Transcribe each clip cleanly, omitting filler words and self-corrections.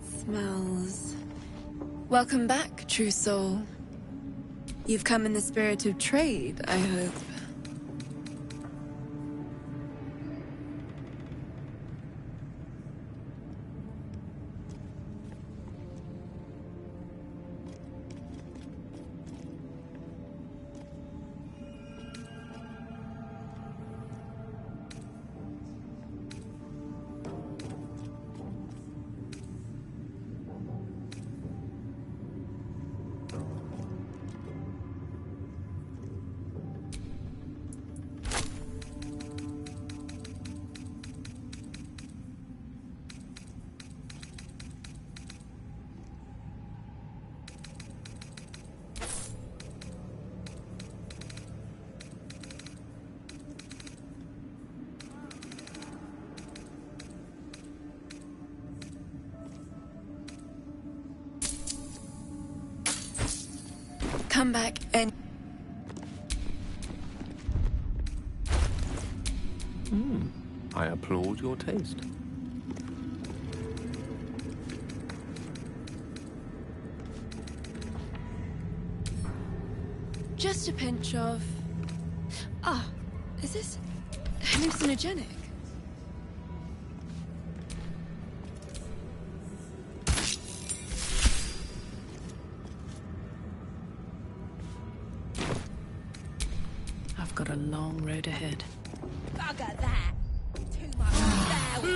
Smells. Welcome back, true soul. You've come in the spirit of trade, I hope. Come back and... I applaud your taste. Just a pinch of... Ah, is this hallucinogenic? I've got a long road ahead. Bugger that! Too much power.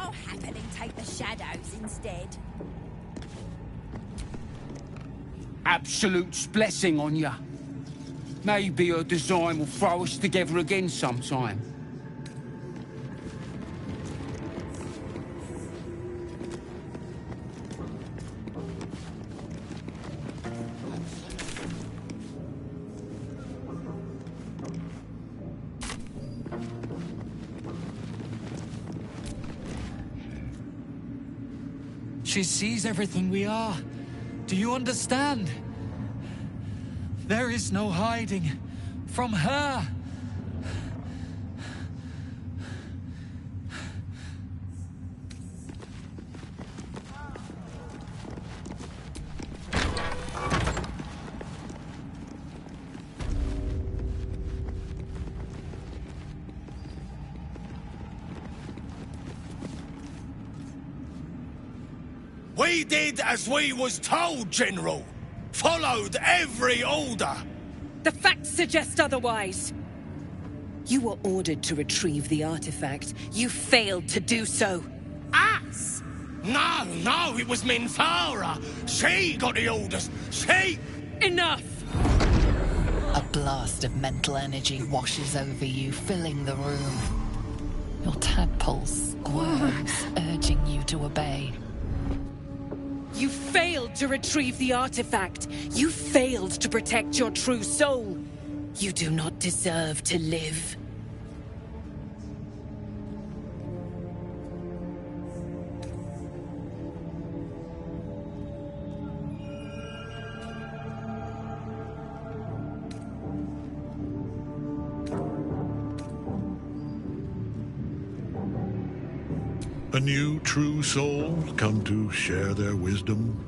I'll happily take the shadows instead. Absolute blessing on ya. Maybe her design will throw us together again sometime. She sees everything we are. Do you understand? There is no hiding from her. We did as we was told, General. Followed every order. The facts suggest otherwise. You were ordered to retrieve the artifact. You failed to do so. Us? No, it was Minthara. She got the orders. She... Enough! A blast of mental energy washes over you, filling the room. Your tadpoles squirms, urging you to obey. You failed to retrieve the artifact. You failed to protect your true soul. You do not deserve to live. A new true soul come to share their wisdom?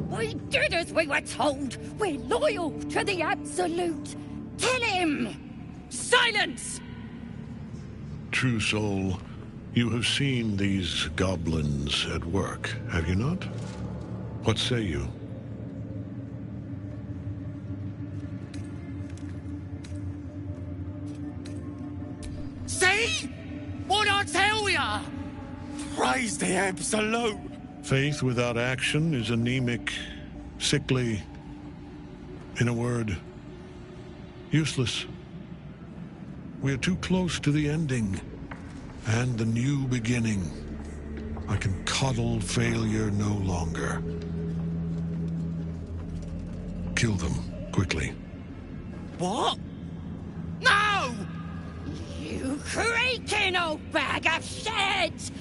We did as we were told. We're loyal to the Absolute. Tell him! Silence! True soul, you have seen these goblins at work, have you not? What say you? See? What I tell ya? Praise the Absolute. Faith without action is anemic, sickly, in a word, useless. We are too close to the ending and the new beginning. I can coddle failure no longer. Kill them, quickly. What? No! You creaking old bag of shit!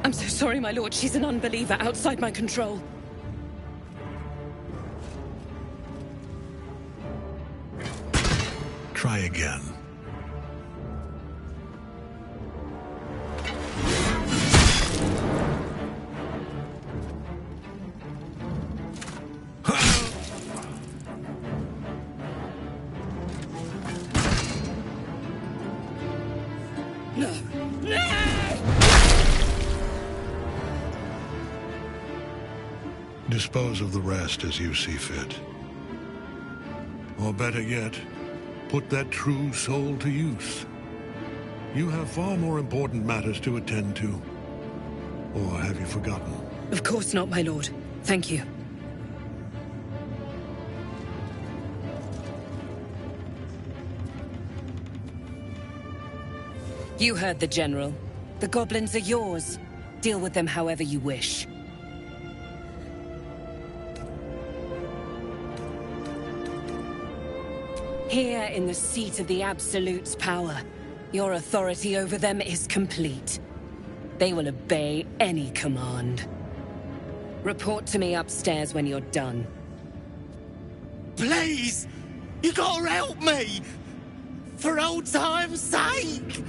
I'm so sorry, my lord. She's an unbeliever outside my control. Try again. Dispose of the rest as you see fit. Or better yet, put that true soul to use. You have far more important matters to attend to. Or have you forgotten? Of course not, my lord. Thank you. You heard the General. The goblins are yours. Deal with them however you wish. Here in the seat of the Absolute's power, your authority over them is complete. They will obey any command. Report to me upstairs when you're done. Please! You gotta help me! For old time's sake!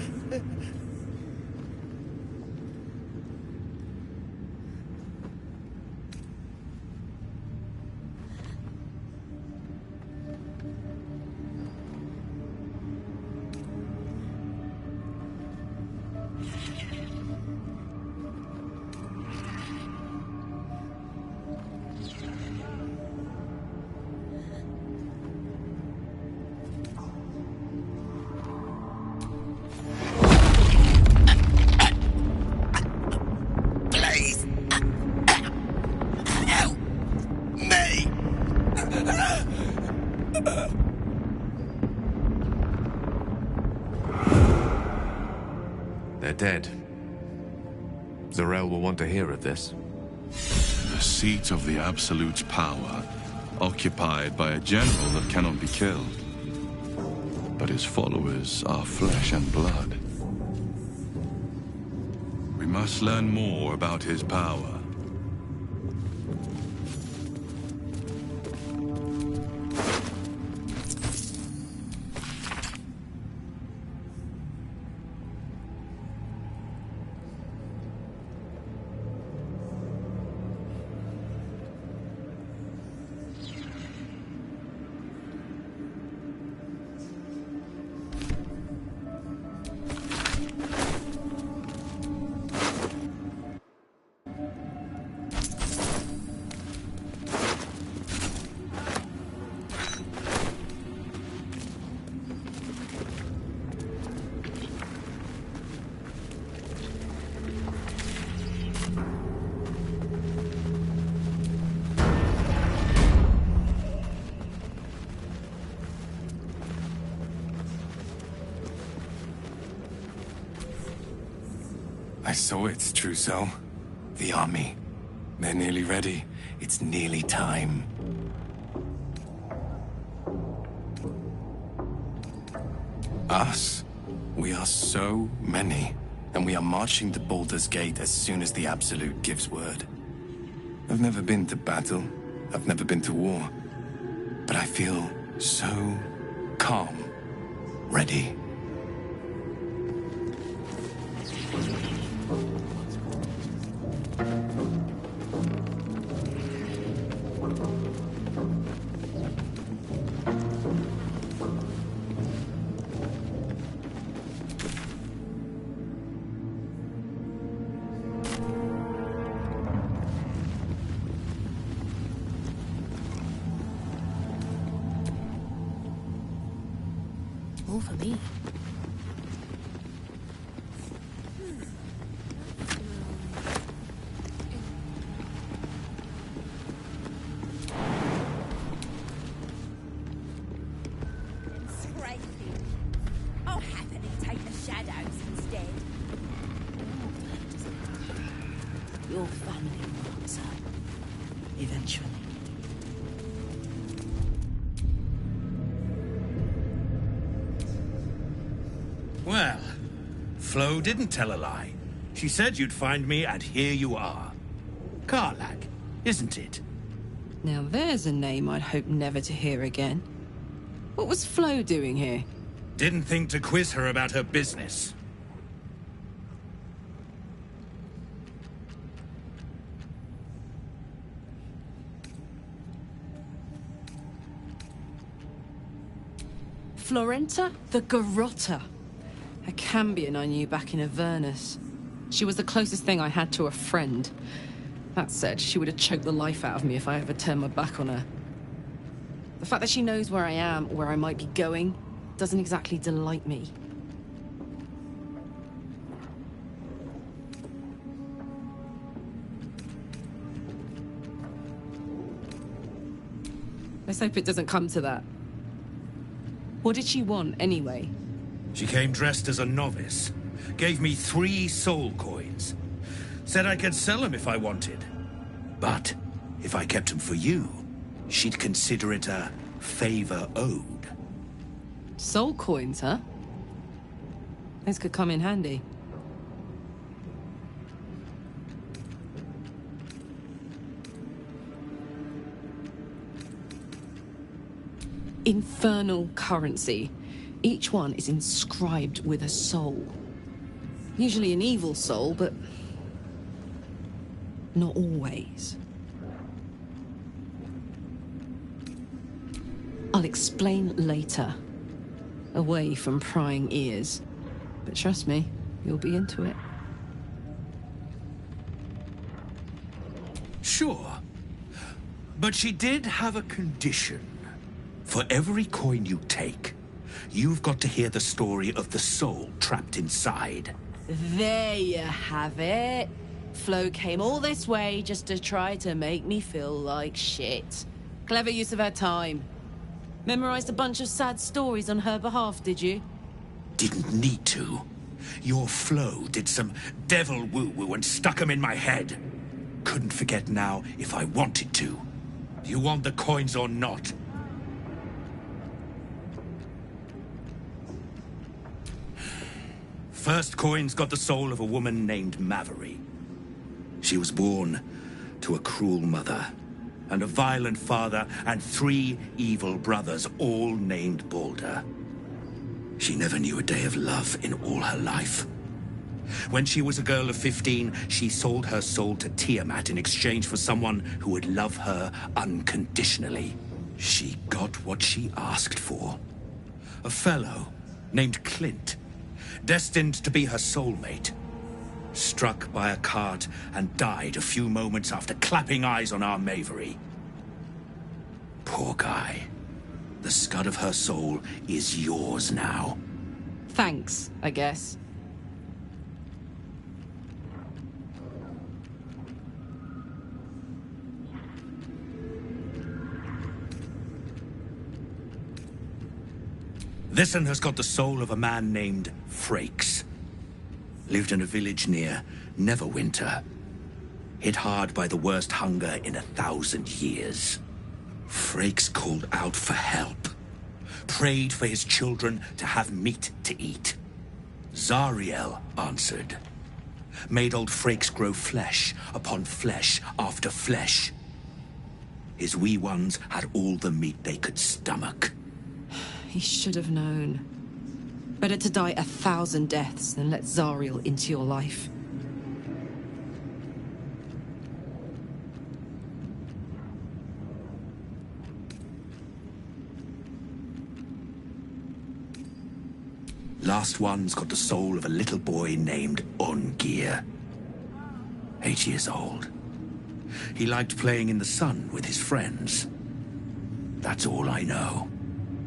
They're dead. Zarel will want to hear of this. The seat of the Absolute's power, occupied by a general that cannot be killed. But his followers are flesh and blood. We must learn more about his power. I saw it, Trousseau. The army. They're nearly ready. It's nearly time. Us? We are so many, and we are marching to Baldur's Gate as soon as the Absolute gives word. I've never been to battle. I've never been to war. But I feel so calm, ready. All for me. I'll happily take the shadows instead. Your family will answer. Eventually. Well, Flo didn't tell a lie. She said you'd find me, and here you are. Karlach, isn't it? Now there's a name I'd hope never to hear again. What was Flo doing here? Didn't think to quiz her about her business. Florenta the Garotta. A Cambion I knew back in Avernus. She was the closest thing I had to a friend. That said, she would have choked the life out of me if I ever turned my back on her. The fact that she knows where I am, or where I might be going, doesn't exactly delight me. Let's hope it doesn't come to that. What did she want, anyway? She came dressed as a novice. Gave me 3 soul coins. Said I could sell them if I wanted. But if I kept them for you, she'd consider it a favor owed. Soul coins, huh? This could come in handy. Infernal currency. Each one is inscribed with a soul. Usually an evil soul, but not always. I'll explain later, away from prying ears. But trust me, you'll be into it. Sure. But she did have a condition. For every coin you take, you've got to hear the story of the soul trapped inside. There you have it. Flo came all this way just to try to make me feel like shit. Clever use of her time. Memorized a bunch of sad stories on her behalf, did you? Didn't need to. Your Flo did some devil woo-woo and stuck 'em in my head. Couldn't forget now if I wanted to. Do you want the coins or not? First coin's got the soul of a woman named Mavery. She was born to a cruel mother, and a violent father, and 3 evil brothers, all named Baldur. She never knew a day of love in all her life. When she was a girl of 15, she sold her soul to Tiamat in exchange for someone who would love her unconditionally. She got what she asked for. A fellow named Clint, destined to be her soulmate. Struck by a cart and died a few moments after clapping eyes on our Mavery. Poor guy. The scud of her soul is yours now. Thanks, I guess. This one has got the soul of a man named Frakes. Lived in a village near Neverwinter. Hit hard by the worst hunger in 1,000 years. Frakes called out for help. Prayed for his children to have meat to eat. Zariel answered. Made old Frakes grow flesh upon flesh after flesh. His wee ones had all the meat they could stomach. He should have known. Better to die 1,000 deaths than let Zariel into your life. Last one's got the soul of a little boy named Ongir. 8 years old. He liked playing in the sun with his friends. That's all I know.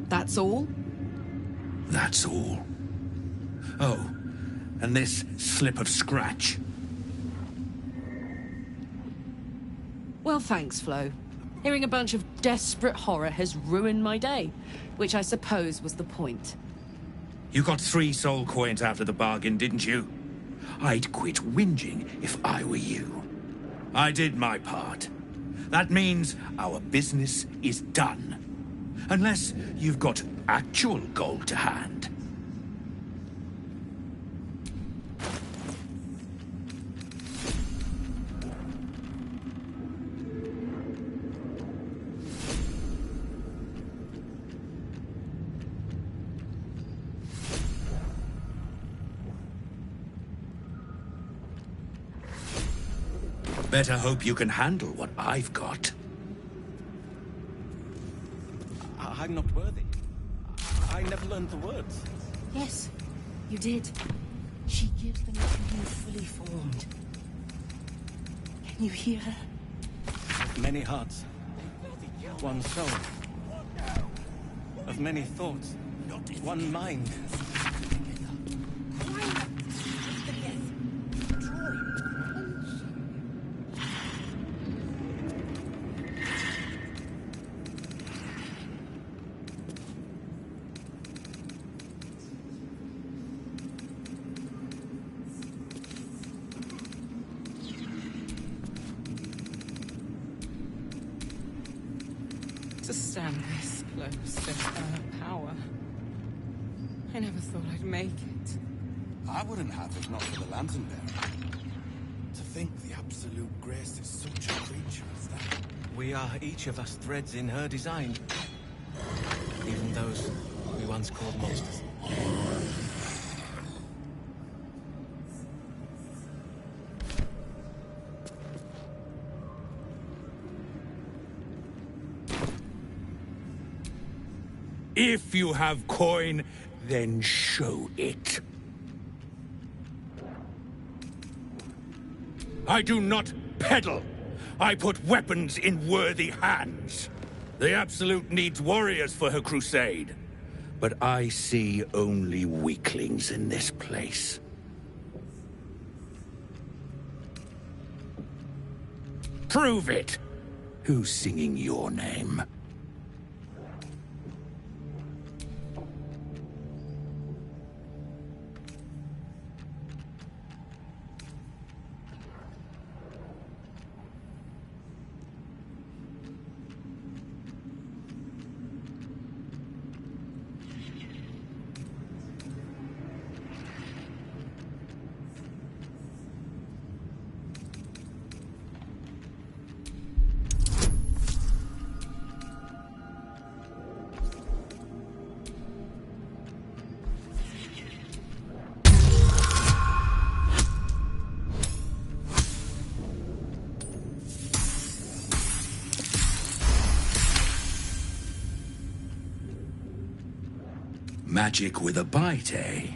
That's all? That's all. Oh, and this slip of scratch. Well, thanks, Flo. Hearing a bunch of desperate horror has ruined my day, which I suppose was the point. You got 3 soul coins after the bargain, didn't you? I'd quit whinging if I were you. I did my part. That means our business is done. Unless you've got actual gold to hand. Better hope you can handle what I've got. I'm not worthy. I never learned the words. Yes, you did. She gives them to you fully formed. Can you hear her? Of many hearts, one soul. Of many thoughts, one mind. To stand this close to her power. I never thought I'd make it. I wouldn't have if not for the lantern bearer. To think the absolute grace is such a creature as that. We are each of us threads in her design. Even those we once called monsters. If you have coin, then show it. I do not peddle. I put weapons in worthy hands. The Absolute needs warriors for her crusade. But I see only weaklings in this place. Prove it! Who's singing your name? Magic with a bite, eh?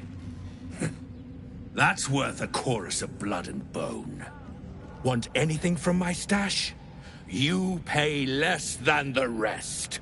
That's worth a chorus of blood and bone. Want anything from my stash? You pay less than the rest.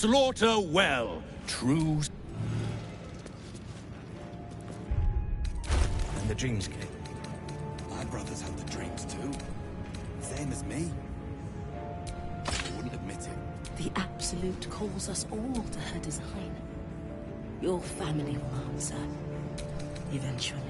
slaughter well. True. And the dreams came. My brothers had the dreams too. Same as me. They wouldn't admit it. The Absolute calls us all to her design. Your family will answer. Eventually.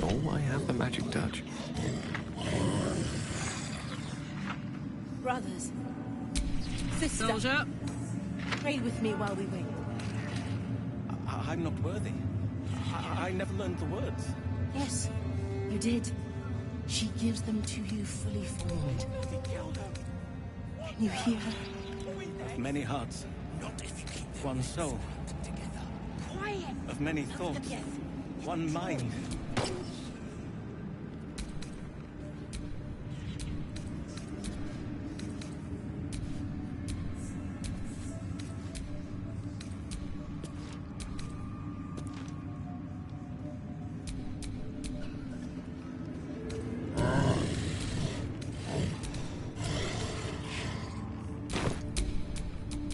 Oh, I have the magic touch. Brothers. Sister. Soldier. Pray with me while we wait. I'm not worthy. I never learned the words. Yes, you did. She gives them to you fully formed. Can you hear her? Of many hearts. One soul. Of many thoughts. One mind.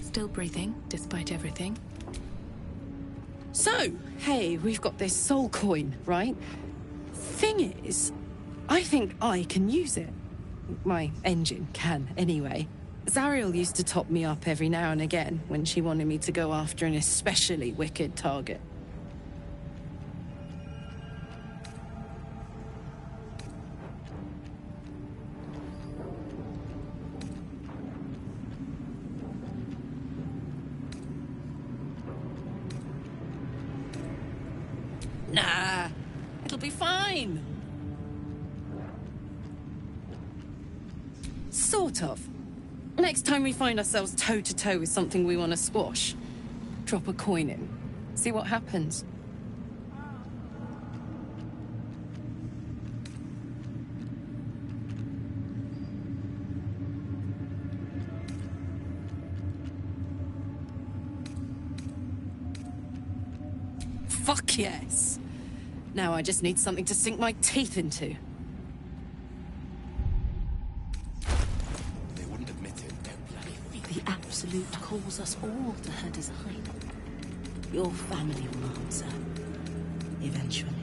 Still breathing, despite everything. So, hey, we've got this soul coin, right? Thing is, I think I can use it. My engine can, anyway. Zariel used to top me up every now and again when she wanted me to go after an especially wicked target. Nah, it'll be fine. Sort of. Next time we find ourselves toe-to-toe with something we want to squash, drop a coin in. See what happens. Fuck yes. Now I just need something to sink my teeth into. They wouldn't admit it. The Absolute calls us all to her design. Your family will answer. Eventually.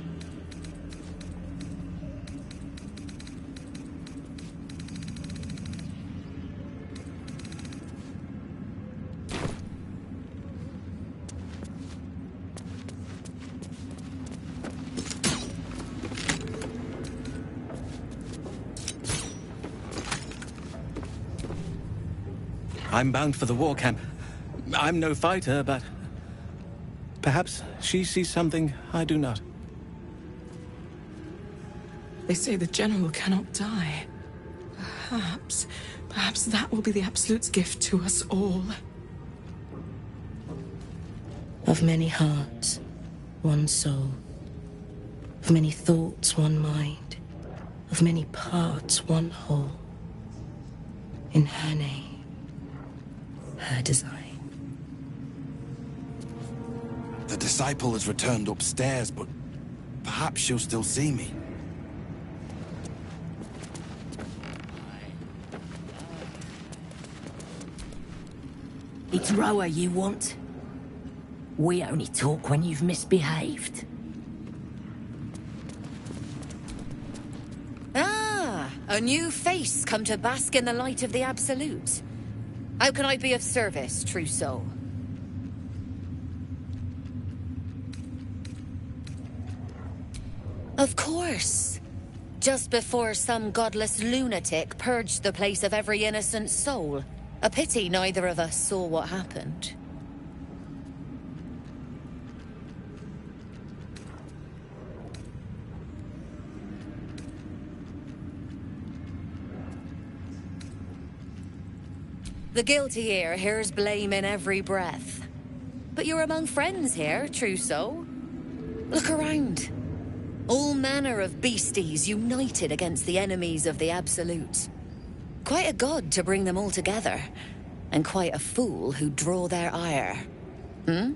I'm bound for the war camp. I'm no fighter, but perhaps she sees something I do not. They say the general cannot die. Perhaps that will be the Absolute's gift to us all. Of many hearts, one soul. Of many thoughts, one mind. Of many parts, one whole. In her name. Her design. The disciple has returned upstairs, but perhaps she'll still see me. It's Roa you want? We only talk when you've misbehaved. Ah, a new face come to bask in the light of the Absolute. How can I be of service, true soul? Of course. Just before some godless lunatic purged the place of every innocent soul. A pity neither of us saw what happened. The guilty here hears blame in every breath. But you're among friends here, true soul. Look around. All manner of beasties united against the enemies of the Absolute. Quite a god to bring them all together, and quite a fool who draw their ire. Hmm?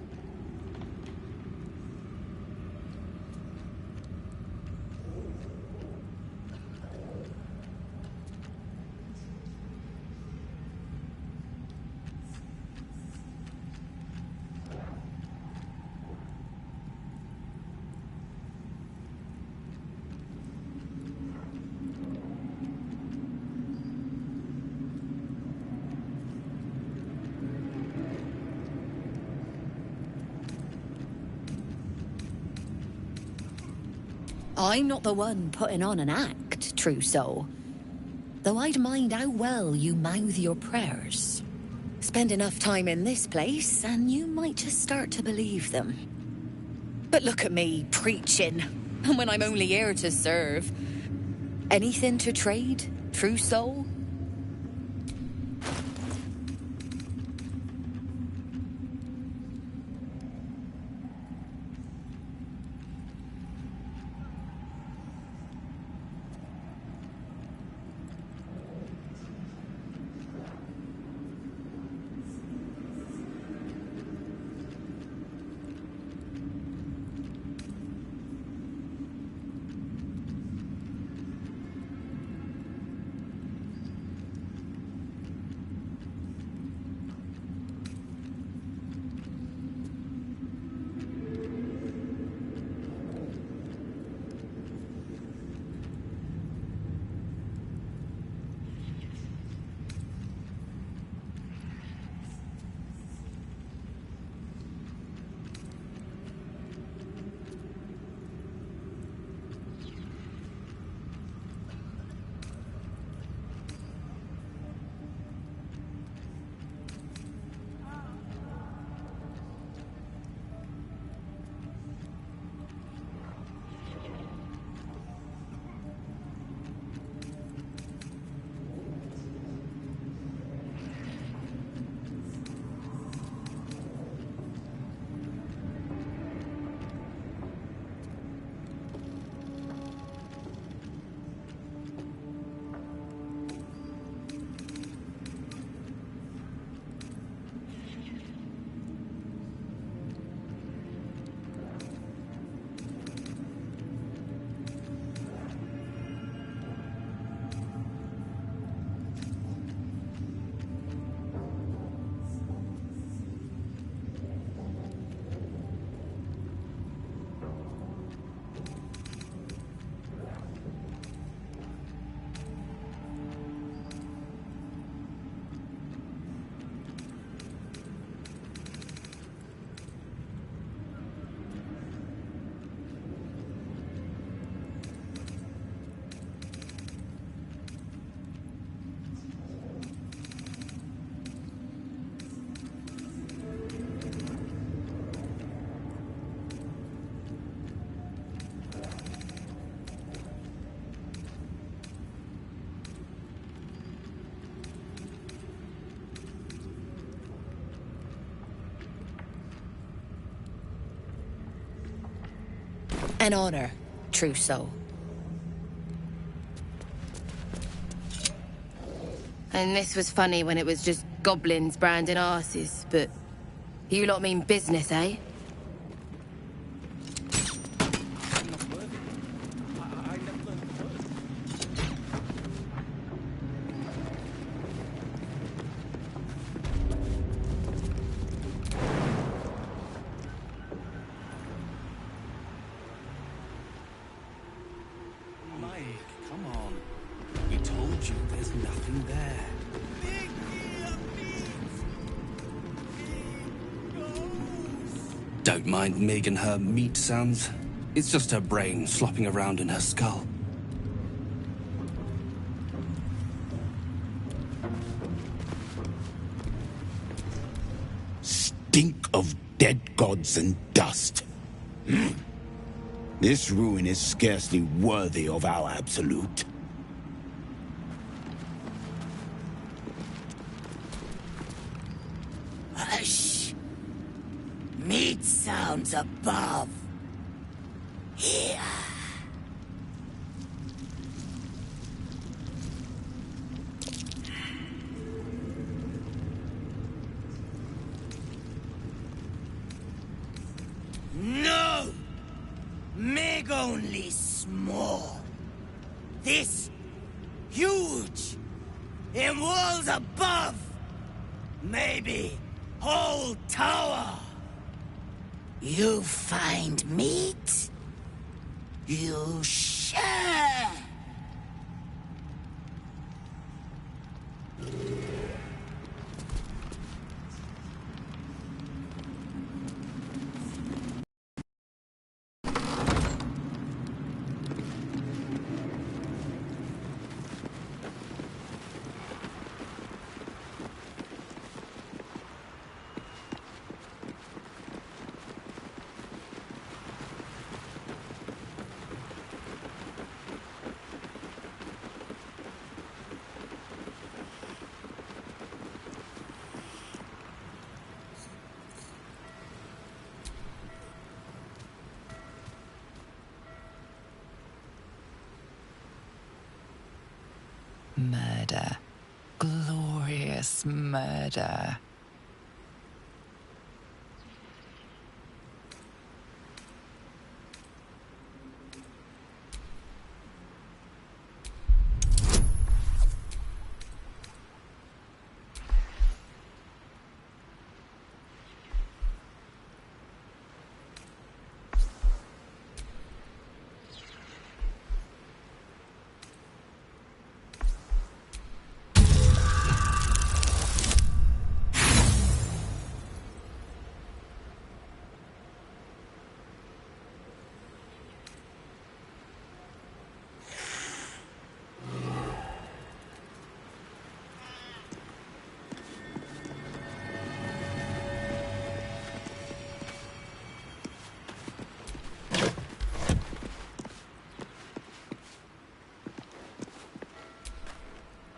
I'm not the one putting on an act, true soul. Though I'd mind how well you mouth your prayers. Spend enough time in this place, and you might just start to believe them. But look at me, preaching, and when I'm only here to serve. Anything to trade, true soul? An honor, true soul. And this was funny when it was just goblins branding arses, but you lot mean business, eh? Come on. We told you there's nothing there. Don't mind Mig and her meat sounds. It's just her brain slopping around in her skull. Stink of dead gods and dust. This ruin is scarcely worthy of our Absolute. Hush! Meat sounds above. Here. this. Huge. In walls above. Maybe whole tower. You find meat? You share. Murder. Glorious murder.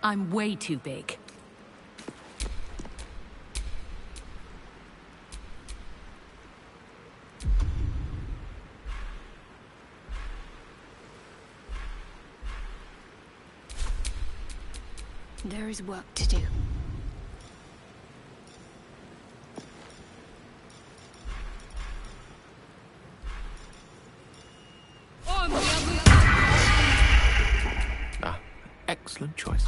I'm way too big. There is work to do. Excellent choice.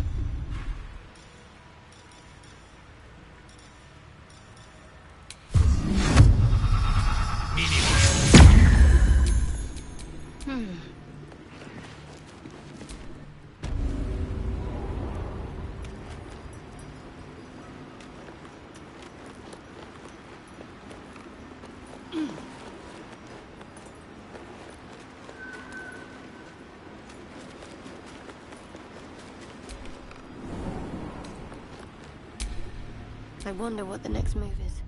I wonder what the next move is.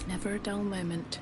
Never a dull moment.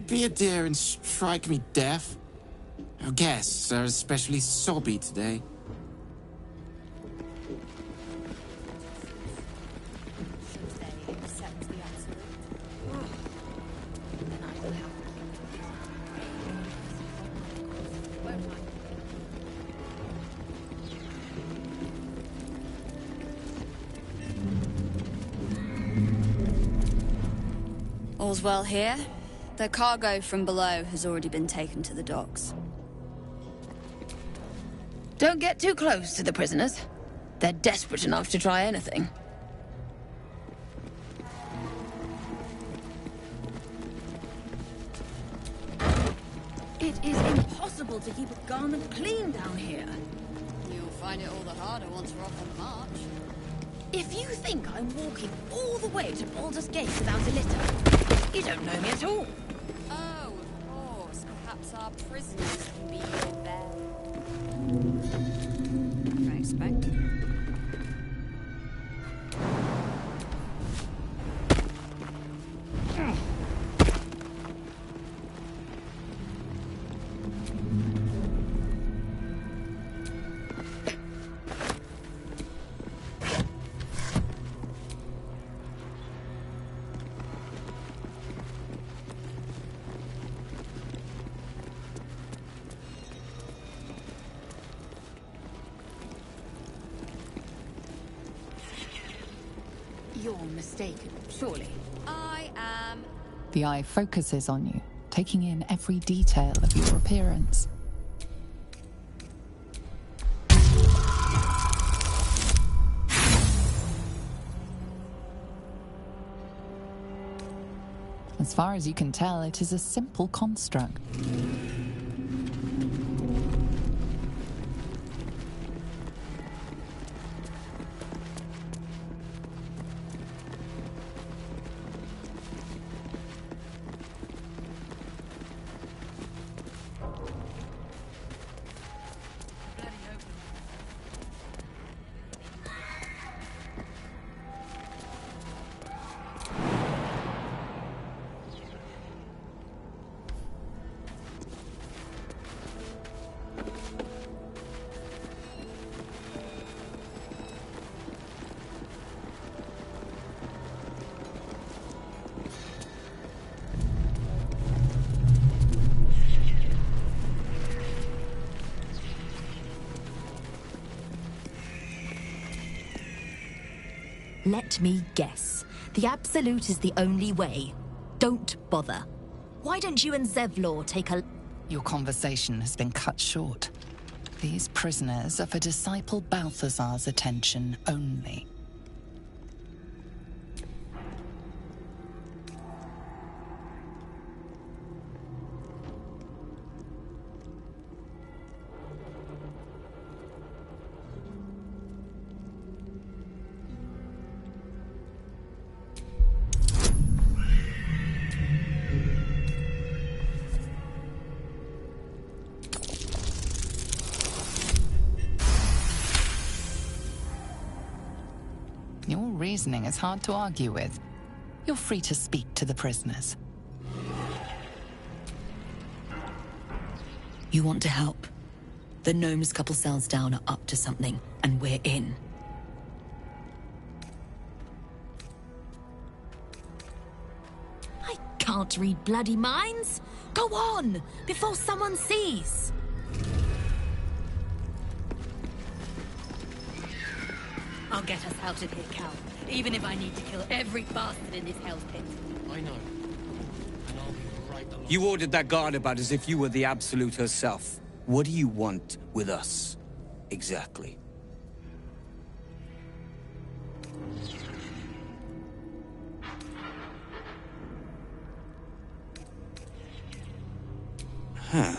Be a dear and strike me deaf. Our guests are especially sobby today. All's well here. The cargo from below has already been taken to the docks. Don't get too close to the prisoners. They're desperate enough to try anything. It is impossible to keep a garment clean down here. You'll find it all the harder once we're off on the march. If you think I'm walking all the way to Baldur's Gate without a litter, you don't know me at all. Oh, of course. Perhaps our prisoners can be your bear. I expect. You're mistaken, surely. I am. The eye focuses on you, taking in every detail of your appearance. As far as you can tell, it is a simple construct. Let me guess. The Absolute is the only way. Don't bother. Why don't you and Zevlor take a... Your conversation has been cut short. These prisoners are for disciple Balthazar's attention only. Your reasoning is hard to argue with. You're free to speak to the prisoners. You want to help? The gnomes couple cells down are up to something, and we're in. I can't read bloody minds. Go on, before someone sees. I'll get us out of here, Cal. Even if I need to kill every bastard in this hell's pit. I know. And I'll be right along. You ordered that guard about as if you were the Absolute herself. What do you want with us, exactly? Huh.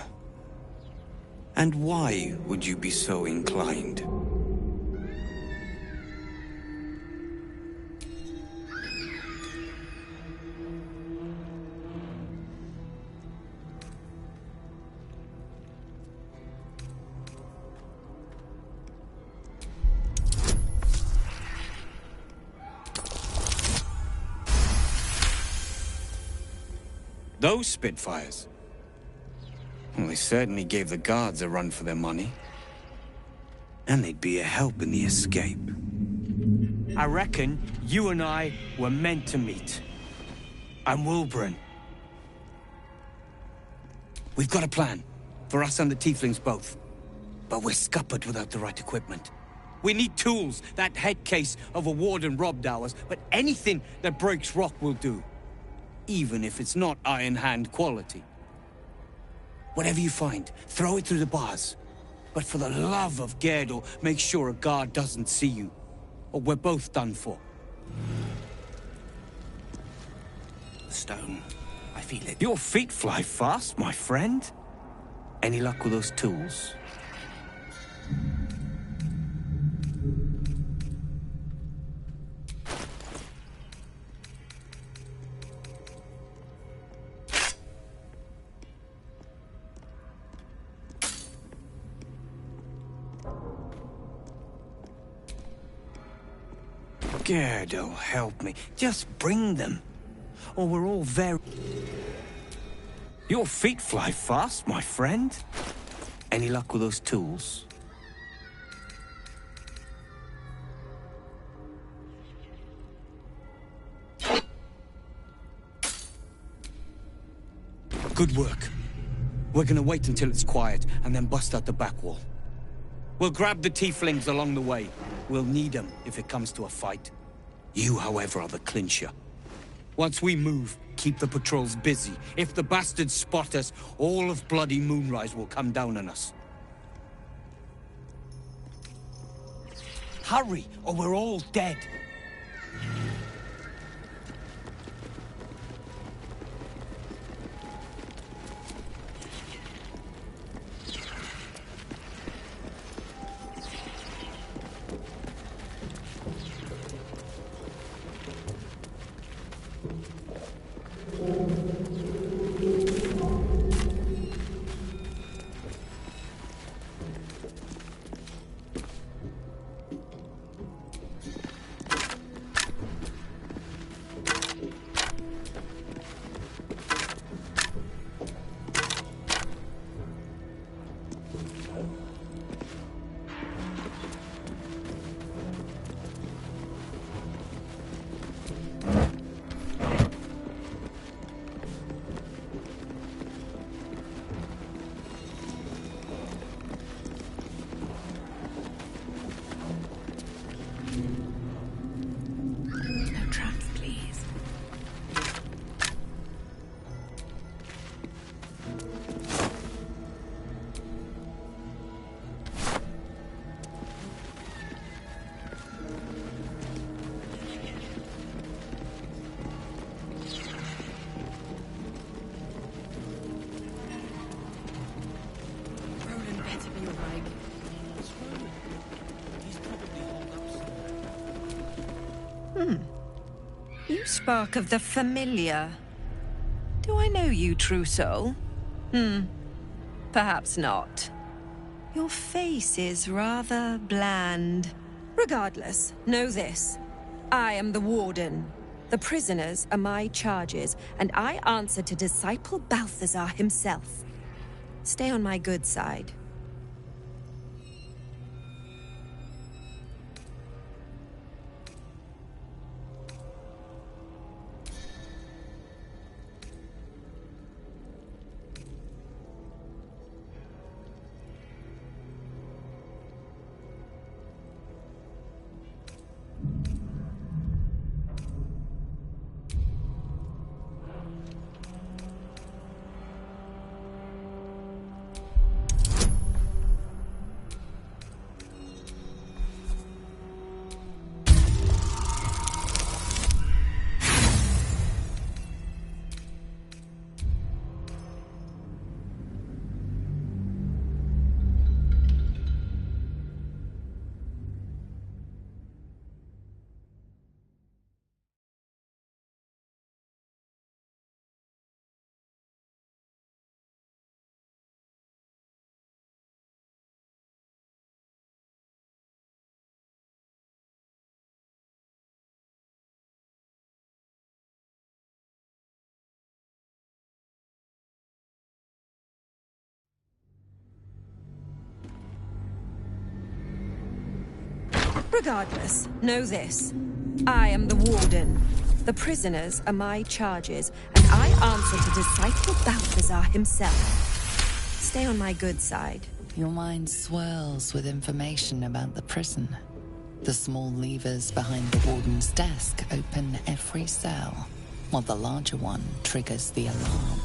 And why would you be so inclined? Those Spitfires? Well, they certainly gave the guards a run for their money. And they'd be a help in the escape. I reckon you and I were meant to meet. I'm Wilburn. We've got a plan. For us and the Tieflings both. But we're scuppered without the right equipment. We need tools. That head case of a warden robbed ours, but anything that breaks rock will do. Even if it's not Iron Hand quality. Whatever you find, throw it through the bars. But for the love of Gerdel, make sure a guard doesn't see you. Or we're both done for. The stone. I feel it. Your feet fly fast, my friend. Any luck with those tools? Gerdel, help me. Just bring them. Or we're all very... Your feet fly fast, my friend. Any luck with those tools? Good work. We're gonna wait until it's quiet, and then bust out the back wall. We'll grab the Tieflings along the way. We'll need them if it comes to a fight. You, however, are the clincher. Once we move, keep the patrols busy. If the bastards spot us, all of bloody Moonrise will come down on us. Hurry, or we're all dead. You spark of the familiar. Do I know you, true soul? Perhaps not. Your face is rather bland. Regardless, know this. I am the Warden. The prisoners are my charges, and I answer to Disciple Balthazar himself. Stay on my good side. Regardless, know this. I am the Warden. The prisoners are my charges, and I answer to disciple Balthazar himself. Stay on my good side. Your mind swirls with information about the prison. The small levers behind the warden's desk open every cell, while the larger one triggers the alarm.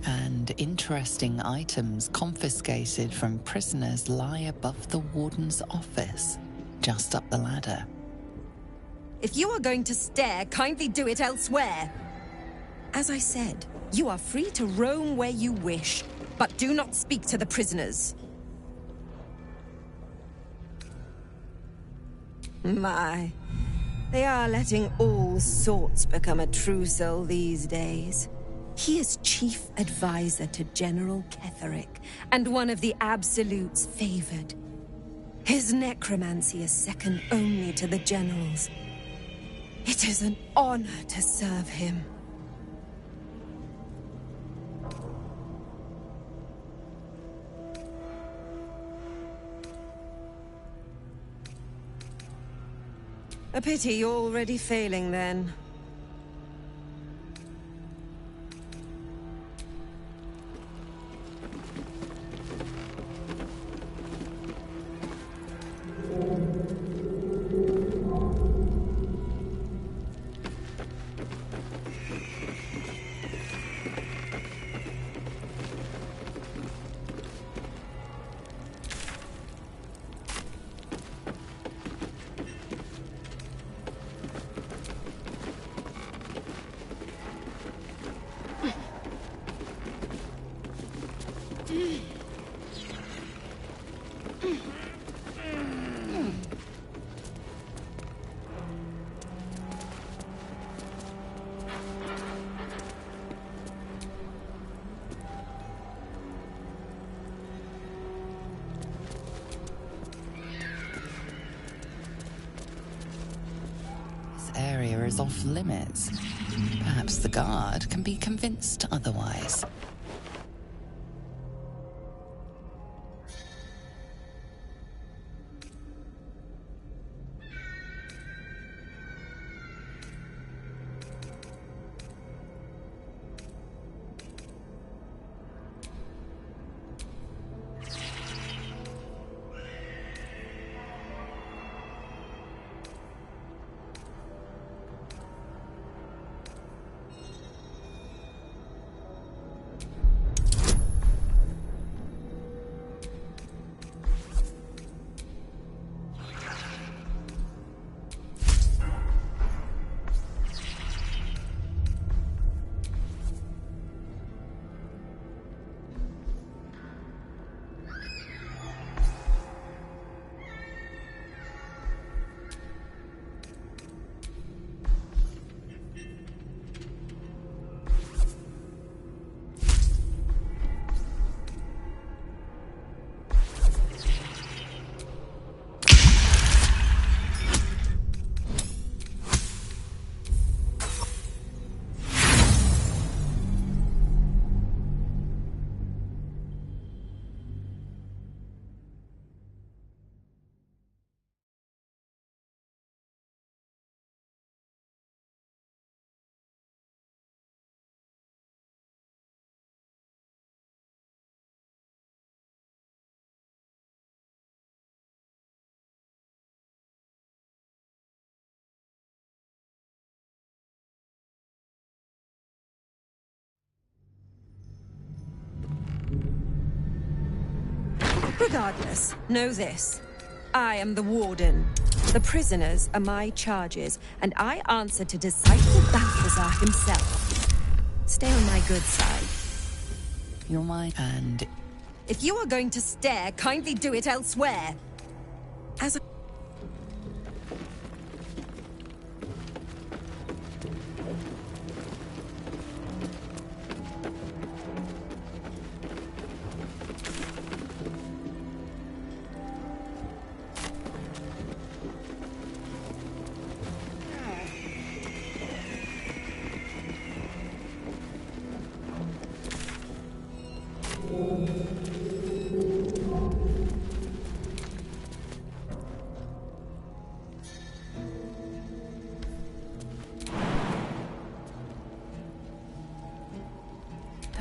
And interesting items confiscated from prisoners lie above the warden's office, just up the ladder. If you are going to stare, kindly do it elsewhere. As I said, you are free to roam where you wish, but do not speak to the prisoners. My, they are letting all sorts become a true soul these days. He is chief advisor to General Ketherick, and one of the Absolute's favored. His necromancy is second only to the General's. It is an honor to serve him. A pity you're already failing, then. Area is off limits. Perhaps the guard can be convinced otherwise. Regardless, know this. I am the Warden. The prisoners are my charges, and I answer to disciple Balthazar himself. Stay on my good side. You're my... and... If you are going to stare, kindly do it elsewhere. As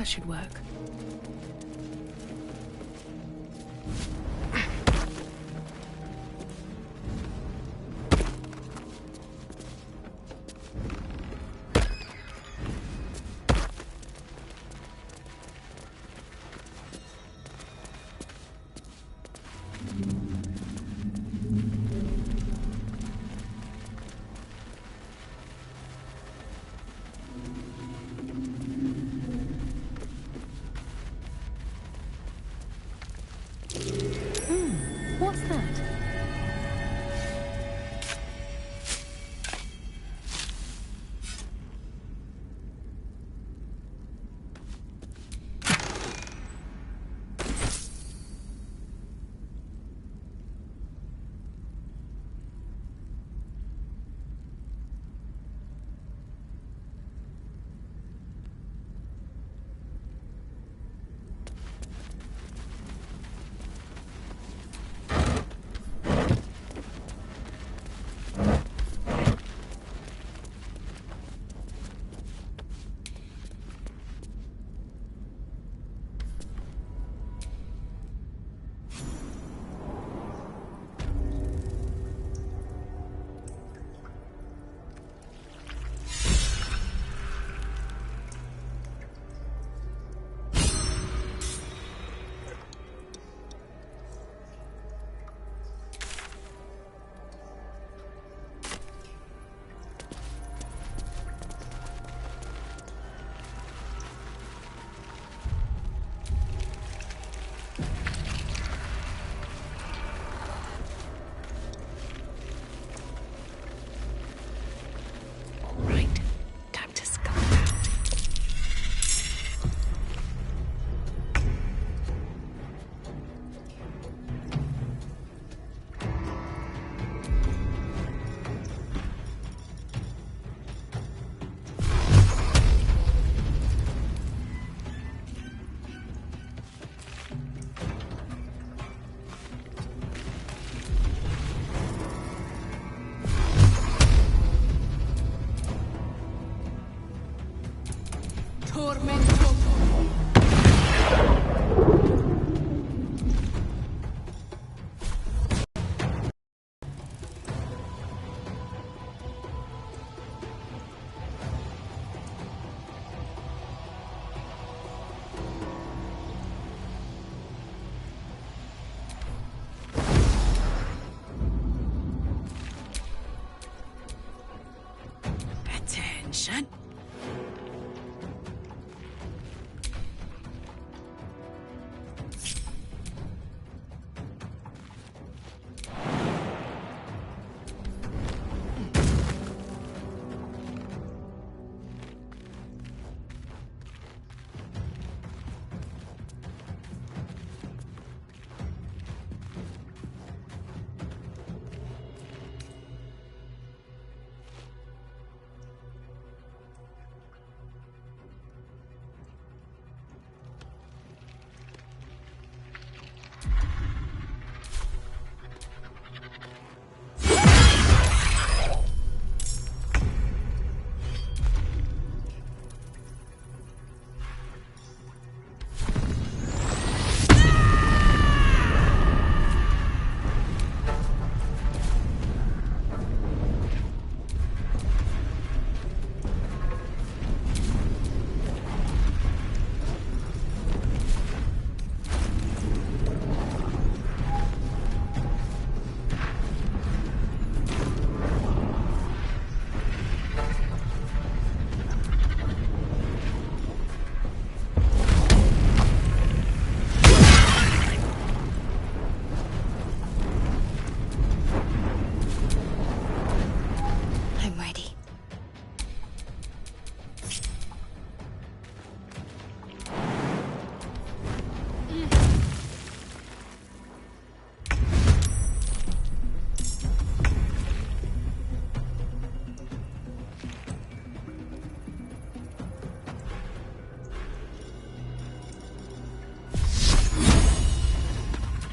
That should work. What's that? Attention.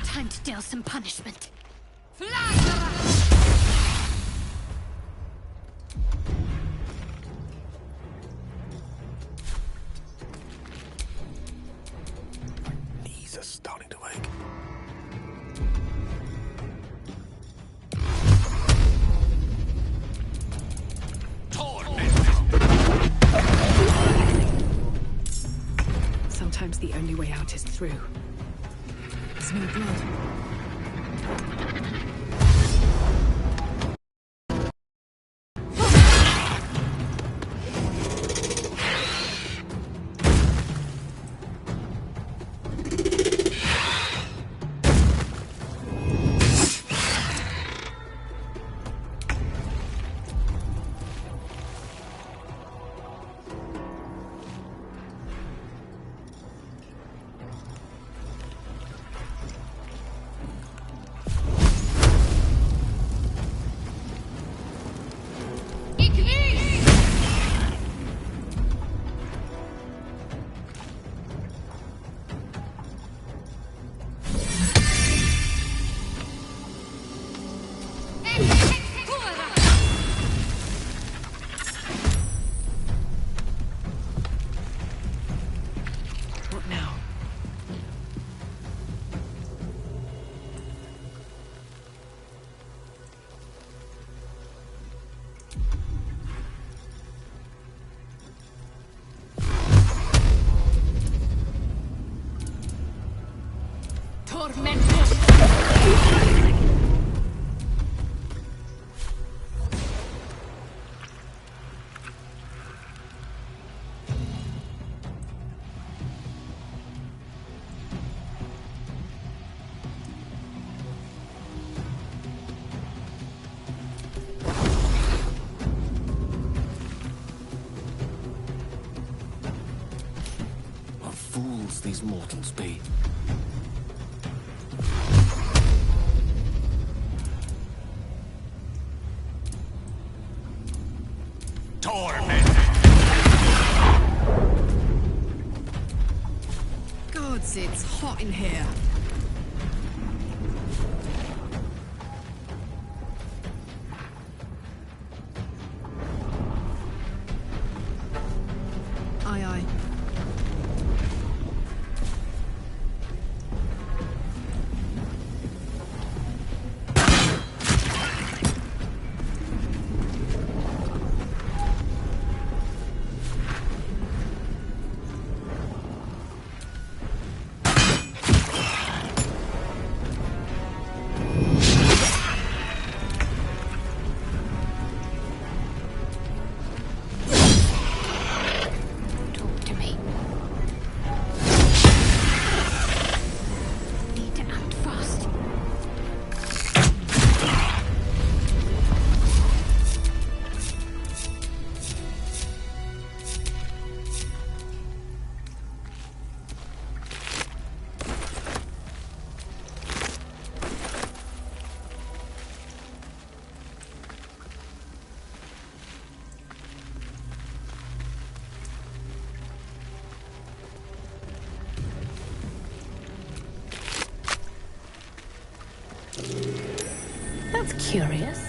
Time to deal some punishment. Sometimes the only way out is through. There's no blood. These mortals be? Gods, it's hot in here. Aye, aye. That's curious.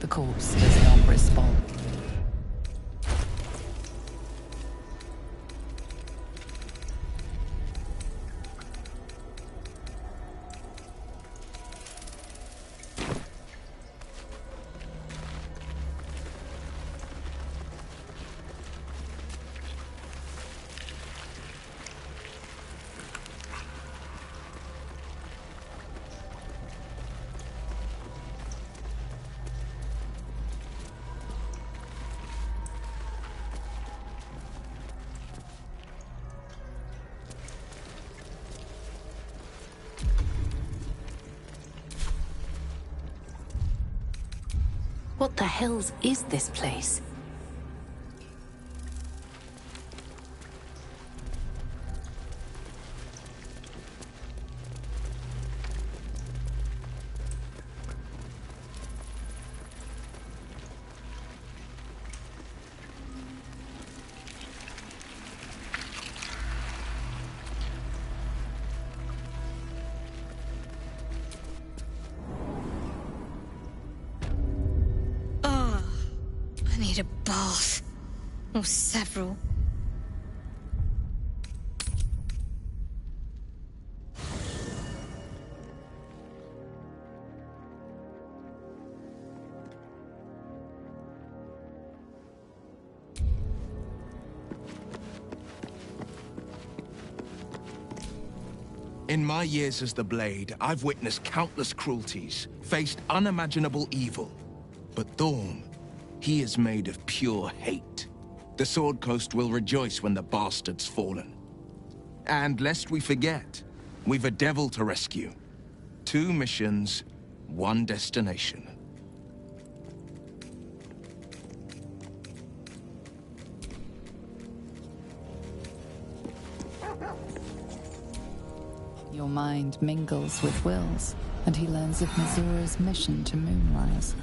The corpse does not respond. What the hells is this place? I need a bath. Or several. In my years as the Blade, I've witnessed countless cruelties, faced unimaginable evil. But Thorm, he is made of pure hate. The Sword Coast will rejoice when the bastard's fallen. And lest we forget, we've a devil to rescue. 2 missions, 1 destination. Your mind mingles with Will's, and he learns of Missoura's mission to Moonrise.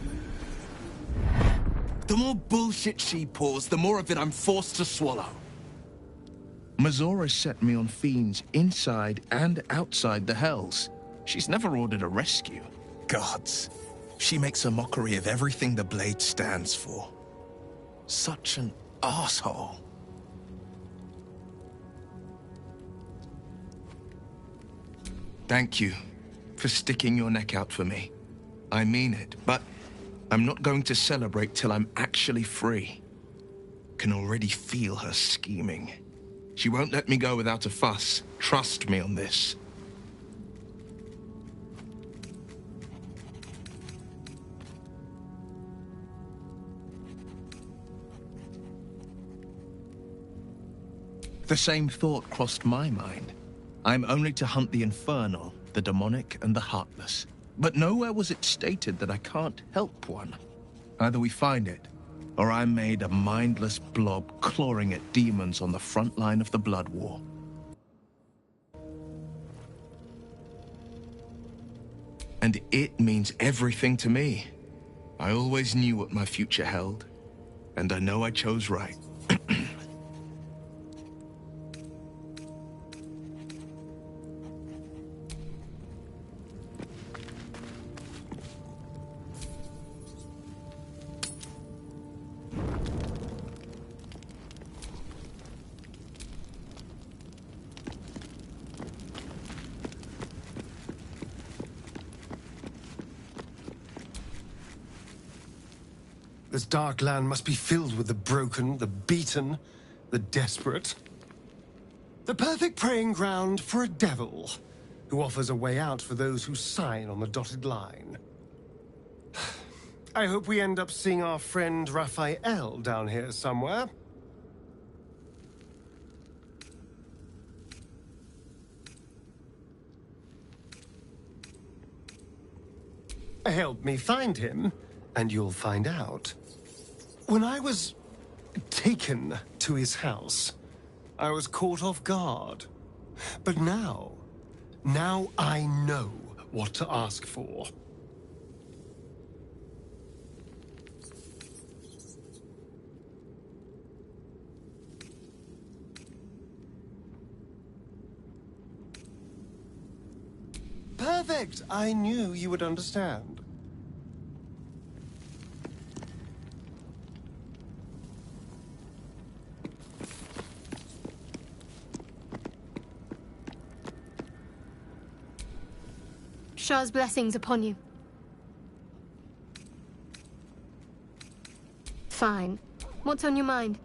The more bullshit she pours, the more of it I'm forced to swallow. Missoura set me on fiends inside and outside the Hells. She's never ordered a rescue. Gods, she makes a mockery of everything the Blade stands for. Such an asshole. Thank you for sticking your neck out for me. I mean it, but I'm not going to celebrate till I'm actually free. Can already feel her scheming. She won't let me go without a fuss. Trust me on this. The same thought crossed my mind. I'm only to hunt the infernal, the demonic, and the heartless. But nowhere was it stated that I can't help one. Either we find it, or I'm made a mindless blob clawing at demons on the front line of the Blood War. And it means everything to me. I always knew what my future held, and I know I chose right. This dark land must be filled with the broken, the beaten, the desperate. The perfect preying ground for a devil who offers a way out for those who sign on the dotted line. I hope we end up seeing our friend Raphael down here somewhere. Help me find him, and you'll find out. When I was taken to his house, I was caught off guard. But now I know what to ask for. Perfect! I knew you would understand. Shah's blessings upon you. Fine. What's on your mind?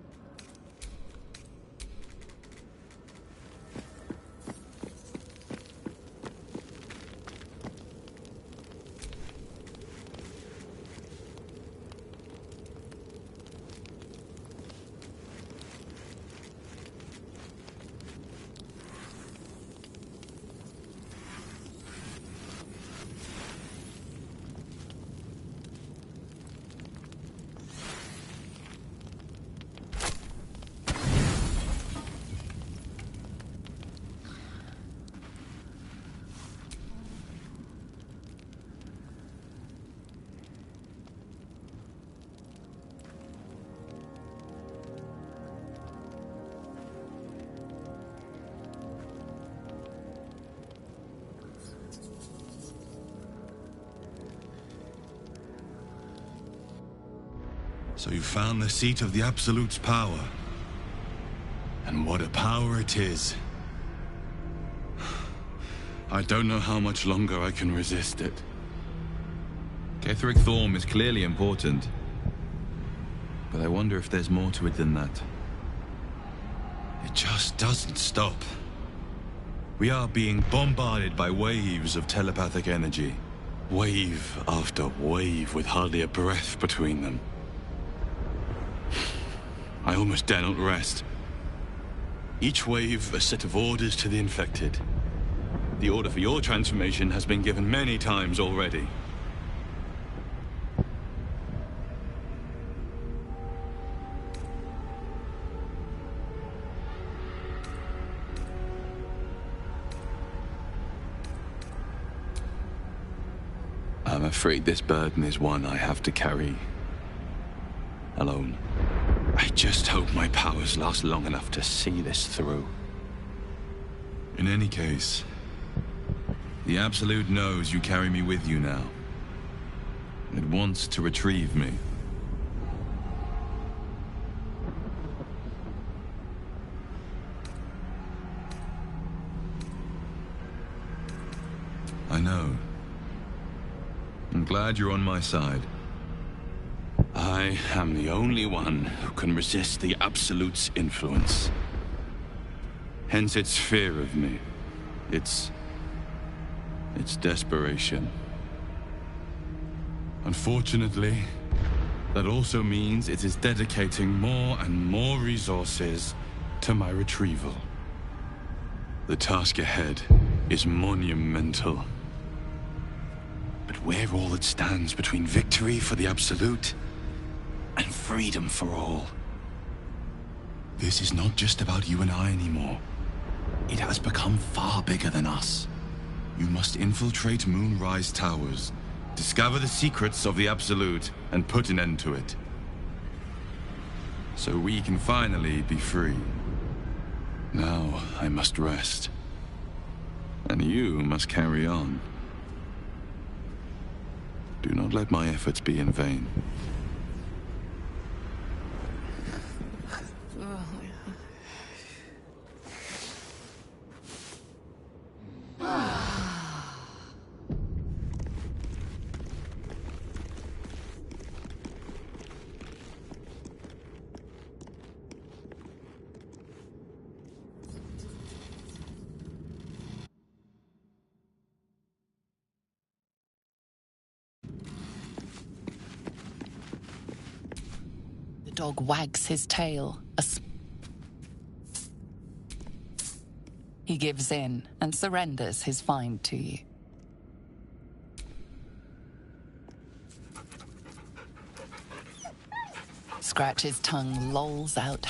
So you found the seat of the Absolute's power. And what a power it is. I don't know how much longer I can resist it. Ketheric Thorm is clearly important. But I wonder if there's more to it than that. It just doesn't stop. We are being bombarded by waves of telepathic energy. Wave after wave with hardly a breath between them. I almost dare not rest. Each wave a set of orders to the infected. The order for your transformation has been given many times already. I'm afraid this burden is one I have to carry alone. I just hope my powers last long enough to see this through. In any case, the Absolute knows you carry me with you now. It wants to retrieve me. I know. I'm glad you're on my side. I am the only one who can resist the Absolute's influence. Hence its fear of me. Its desperation. Unfortunately, that also means it is dedicating more and more resources to my retrieval. The task ahead is monumental. But we're all that stands between victory for the Absolute and freedom for all. This is not just about you and I anymore. It has become far bigger than us. You must infiltrate Moonrise Towers, discover the secrets of the Absolute, and put an end to it. So we can finally be free. Now I must rest. And you must carry on. Do not let my efforts be in vain. The dog wags his tail. He gives in and surrenders his find to you. Scratch's tongue lolls out.